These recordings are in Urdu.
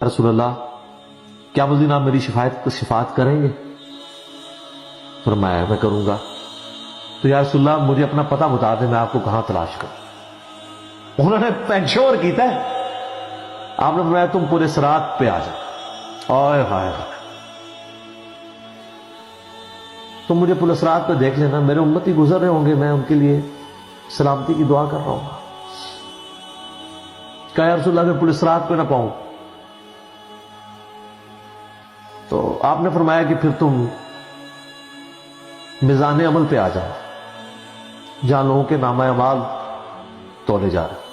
رسول اللہ کیا اس دن آپ میری شفاعت کریں گے؟ فرمایا میں کروں گا۔ تو یا رسول اللہ مجھے اپنا پتہ بتا دیں، میں آپ کو کہاں تلاش کروں؟ انہوں نے پینشور کیتا ہے۔ آپ نے فرمایا تم پورے صراط پہ آ جاؤ۔ اوئے ہائے ہائے، تم مجھے پورے صراط پہ دیکھ لینا، میرے امتی گزر رہے ہوں گے، میں ان کے لیے سلامتی کی دعا کر رہا ہوں۔ کہا یا رسول اللہ میں پورے صراط پہ نہ پاؤں؟ تو آپ نے فرمایا کہ پھر تم میزان عمل پہ آ جاؤ، جہاں لوگوں کے نامہ اعمال تولے جا رہے۔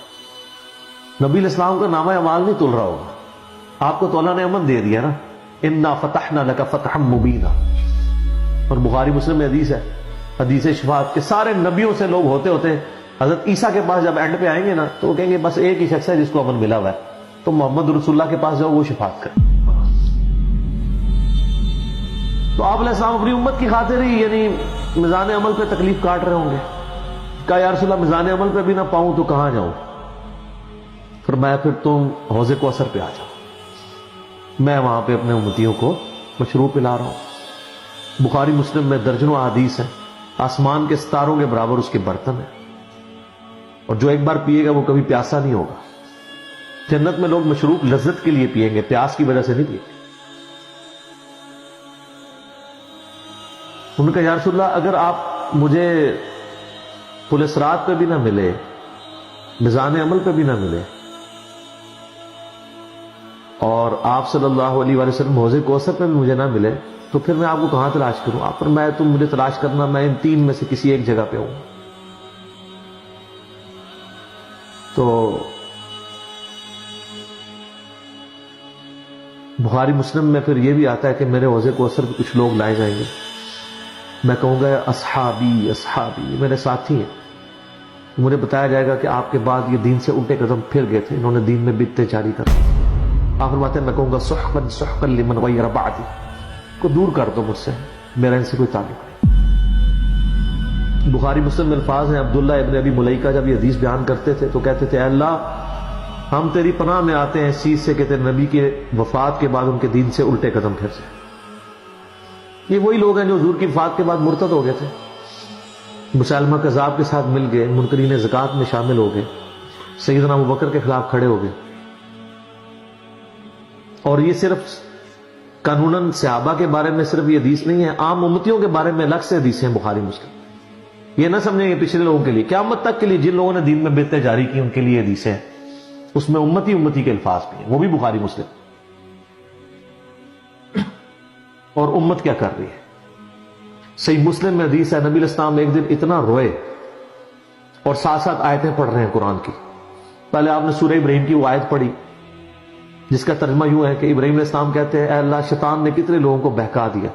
نبی علیہ السلام کا نامہ اعمال نہیں تول رہا ہوگا، آپ کو تولا نے امن دے دیا نا، انا فتحنا لک فتحا مبینا۔ اور بخاری مسلم میں حدیث ہے، حدیث شفاعت کے سارے نبیوں سے لوگ ہوتے ہوتے حضرت عیسیٰ کے پاس جب اینڈ پہ آئیں گے نا تو وہ کہیں گے بس ایک ہی شخص ہے جس کو امن ملا ہوا ہے، تو محمد رسول اللہ کے پاس جاؤ، وہ شفاعت کرے۔ تو آپ علیہ السلام اپنی امت کی خاطر ہی یعنی میزان عمل پہ تکلیف کاٹ رہے ہوں گے۔ کہا یا رسول اللہ میزان عمل پہ بھی نہ پاؤں تو کہاں جاؤں؟ فرمایا پھر تم حوض کوثر پہ آ جاؤ، میں وہاں پہ اپنے امتیوں کو مشروب پلا رہا ہوں۔ بخاری مسلم میں درجنوں احادیث ہیں، آسمان کے ستاروں کے برابر اس کے برتن ہیں، اور جو ایک بار پیے گا وہ کبھی پیاسا نہیں ہوگا۔ جنت میں لوگ مشروب لذت کے لیے پیئیں گے، پیاس کی وجہ سے نہیں پیئیں گے۔ انہوں نے کہا یا رسول اللہ اگر آپ مجھے پل صراط پہ بھی نہ ملے، میزان عمل پہ بھی نہ ملے، اور آپ صلی اللہ علیہ وآلہ وسلم حوض کوثر پہ بھی مجھے نہ ملے، تو پھر میں آپ کو کہاں تلاش کروں؟ آپ پر میں تم مجھے تلاش کرنا، میں ان تین میں سے کسی ایک جگہ پہ ہوں۔ تو بخاری مسلم میں پھر یہ بھی آتا ہے کہ میرے حوض کوثر پہ کچھ لوگ لائے جائیں گے، میں کہوں گا اصحابی اصحابی، میرے ساتھی ہیں۔ مجھے بتایا جائے گا کہ آپ کے بعد یہ دین سے الٹے قدم پھر گئے تھے، انہوں نے دین میں بدعتیں جاری کر دی۔ آپ فرماتے ہیں میں کہوں گا سحقا سحقا لمن غیر بعدی، کو دور کر دو مجھ سے، میرا ان سے کوئی تعلق نہیں۔ بخاری مسلم میں الفاظ ہیں، عبداللہ ابن ابی ملیکہ جب یہ حدیث بیان کرتے تھے تو کہتے تھے اے اللہ ہم تیری پناہ میں آتے ہیں اس چیز سے کہ تیرے نبی کے وفات کے بعد ان کے دین سے الٹے قدم پھر جائیں۔ یہ وہی لوگ ہیں جو حضور کی وفات کے بعد مرتد ہو گئے تھے، مسلمہ کذاب کے ساتھ مل گئے، منکرین زکوٰۃ میں شامل ہو گئے، سیدنا ابوبکر کے خلاف کھڑے ہو گئے۔ اور یہ صرف قانوناً صحابہ کے بارے میں صرف یہ حدیث نہیں ہے، عام امتیوں کے بارے میں الگ سے حدیثیں ہیں بخاری مسلم۔ یہ نہ سمجھیں کہ پچھلے لوگوں کے لیے، قیامت تک کے لیے جن لوگوں نے دین میں بدعتیں جاری کی ان کے لیے حدیثیں ہیں، اس میں امتی کے الفاظ بھی ہیں، وہ بھی بخاری مسلم۔ اور امت کیا کر رہی ہے؟ صحیح مسلم میں حدیث ہے، نبی علیہ السلام ایک دن اتنا روئے اور ساتھ ساتھ آیتیں پڑھ رہے ہیں قرآن کی۔ پہلے آپ نے سورہ ابراہیم کی وہ آیت پڑھی جس کا ترجمہ یوں ہے کہ ابراہیم علیہ السلام کہتے ہیں اے اللہ شیطان نے کتنے لوگوں کو بہکا دیا،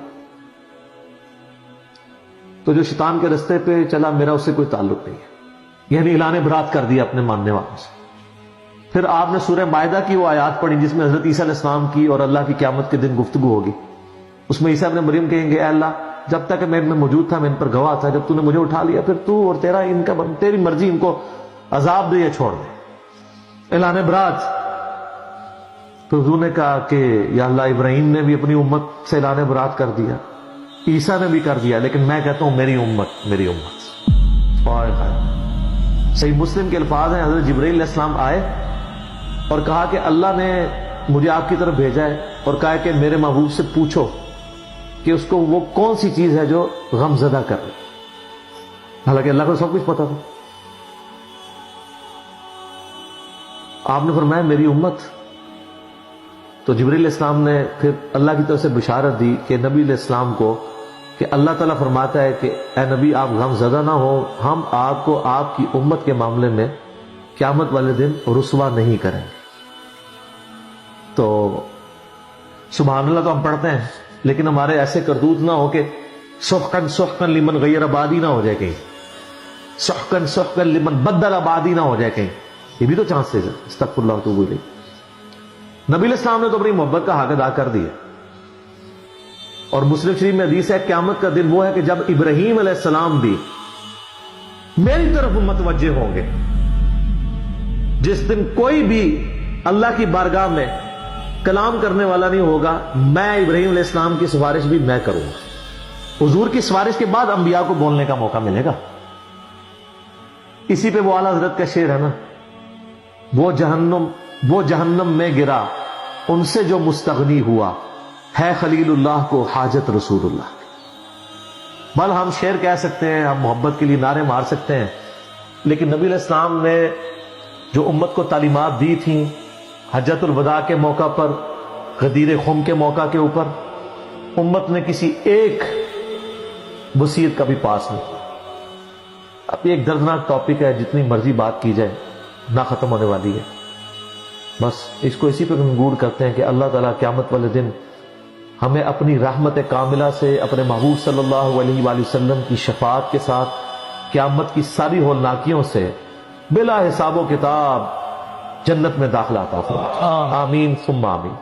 تو جو شیطان کے رستے پہ چلا میرا اس سے کوئی تعلق نہیں ہے، یعنی اعلان برات کر دیا اپنے ماننے والوں سے۔ پھر آپ نے سورہ مائدہ کی وہ آیات پڑھی جس میں حضرت عیسیٰ علیہ السلام کی اور اللہ کی قیامت کے دن گفتگو ہوگی۔ اس میں عیسیٰ ابن مریم کہیں گے اے اللہ جب تک میں ان میں موجود تھا میں ان پر گواہ تھا، جب تو نے مجھے اٹھا لیا پھر تو اور تیری مرضی ان کو عذاب دے یا چھوڑ دے، اعلان برات۔ تو حضور نے کہا کہ یا اللہ ابراہیم نے بھی اپنی امت سے اعلان برات کر دیا، عیسیٰ نے بھی کر دیا، لیکن میں کہتا ہوں میری امت میری امت۔ اور صحیح مسلم کے الفاظ ہیں، حضرت جبرائیل علیہ السلام آئے اور کہا کہ اللہ نے مجھے آپ کی طرف بھیجا ہے اور کہا کہ میرے محبوب سے پوچھو کہ اس کو وہ کون سی چیز ہے جو غم زدہ کر رہی۔ حالانکہ اللہ کو سب کچھ پتا تھا۔ آپ نے فرمایا میری امت۔ تو جبرائیل علیہ السلام نے پھر اللہ کی طرف سے بشارت دی کہ نبی علیہ السلام کو کہ اللہ تعالیٰ فرماتا ہے کہ اے نبی آپ غم زدہ نہ ہو، ہم آپ کو آپ کی امت کے معاملے میں قیامت والے دن رسوا نہیں کریں گے۔ تو سبحان اللہ تو ہم پڑھتے ہیں لیکن ہمارے ایسے کردوت نہ ہو کہ سحقن سحقن لمن غیر آبادی نہ ہو جائے کہیں، سحقن سحقن لمن بدل آبادی نہ ہو جائے کہیں، یہ بھی تو چانسز ہے۔ استغفر اللہ واتوب الیہ۔ نبی علیہ السلام نے تو اپنی محبت کا حق ادا کر دیا، اور مسلم شریف میں حدیث ہے قیامت کا دن وہ ہے کہ جب ابراہیم علیہ السلام بھی میری طرف متوجہ ہوں گے، جس دن کوئی بھی اللہ کی بارگاہ میں کلام کرنے والا نہیں ہوگا، میں ابراہیم علیہ السلام کی سفارش بھی میں کروں گا۔ حضور کی سفارش کے بعد انبیاء کو بولنے کا موقع ملے گا۔ اسی پہ وہ اعلیٰ حضرت کا شعر ہے نا، وہ جہنم میں گرا ان سے جو مستغنی ہوا، ہے خلیل اللہ کو حاجت رسول اللہ کی۔ بل ہم شعر کہہ سکتے ہیں، ہم محبت کے لیے نعرے مار سکتے ہیں، لیکن نبی علیہ السلام نے جو امت کو تعلیمات دی تھیں حجۃ الوداع کے موقع پر، غدیر خم کے موقع کے اوپر، امت نے کسی ایک وصیت کا بھی پاس نہیں کیا۔ اب یہ ایک دردناک ٹاپک ہے، جتنی مرضی بات کی جائے نہ ختم ہونے والی ہے۔ بس اس کو اسی پہ کنکلوڈ کرتے ہیں کہ اللہ تعالیٰ قیامت والے دن ہمیں اپنی رحمت کاملہ سے اپنے محبوب صلی اللہ علیہ وآلہ وسلم کی شفاعت کے ساتھ قیامت کی ساری ہولناکیوں سے بلا حساب و کتاب جنت میں داخلہ عطا فرمائے۔ آمین ثم آمین۔